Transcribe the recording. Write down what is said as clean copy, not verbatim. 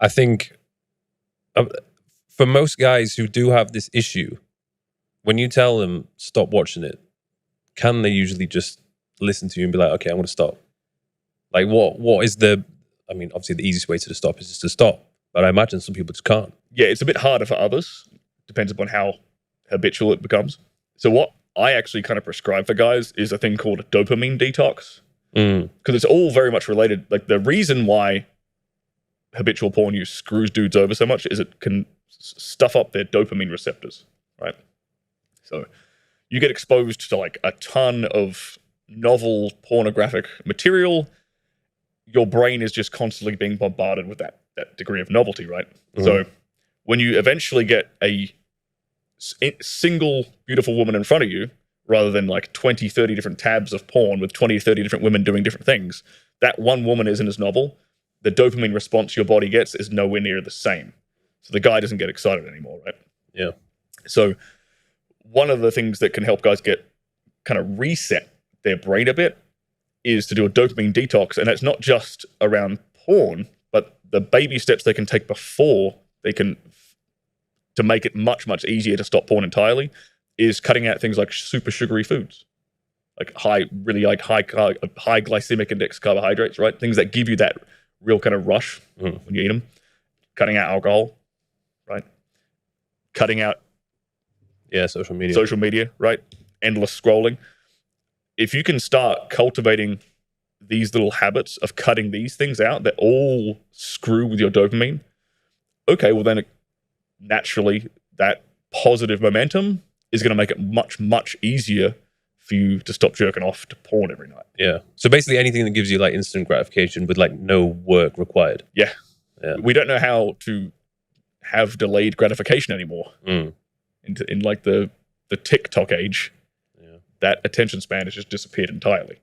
I think for most guys who do have this issue, when you tell them stop watching it, can they usually just listen to you and be like, okay, I'm going to stop? Like, what is the? I mean, obviously, the easiest way to stop is just to stop. But I imagine some people just can't. Yeah, it's a bit harder for others. Depends upon how habitual it becomes. So what I actually kind of prescribe for guys is a thing called a dopamine detox. Because it's all very much related. Like, the reason why habitual porn use screws dudes over so much is it can stuff up their dopamine receptors, right? So you get exposed to like a ton of novel pornographic material. Your brain is just constantly being bombarded with that degree of novelty, right? So when you eventually get a single beautiful woman in front of you, rather than like 20, 30 different tabs of porn with 20, 30 different women doing different things, that one woman isn't as novel. The dopamine response your body gets is nowhere near the same. So the guy doesn't get excited anymore, right? Yeah. So one of the things that can help guys get kind of reset their brain a bit is to do a dopamine detox. And it's not just around porn, but the baby steps they can take before they can, to make it much, much easier to stop porn entirely, is cutting out things like super sugary foods, like high glycemic index carbohydrates, right? Things that give you that real kind of rush when you eat them. Cutting out alcohol, right? Cutting out social media, right? Endless scrolling. If you can start cultivating these little habits of cutting these things out that all screw with your dopamine, okay, well then naturally that positive momentum is going to make it much, much easier for you to stop jerking off to porn every night. Yeah. So basically anything that gives you like instant gratification with like no work required. Yeah. We don't know how to have delayed gratification anymore. In like the TikTok age, that attention span has just disappeared entirely.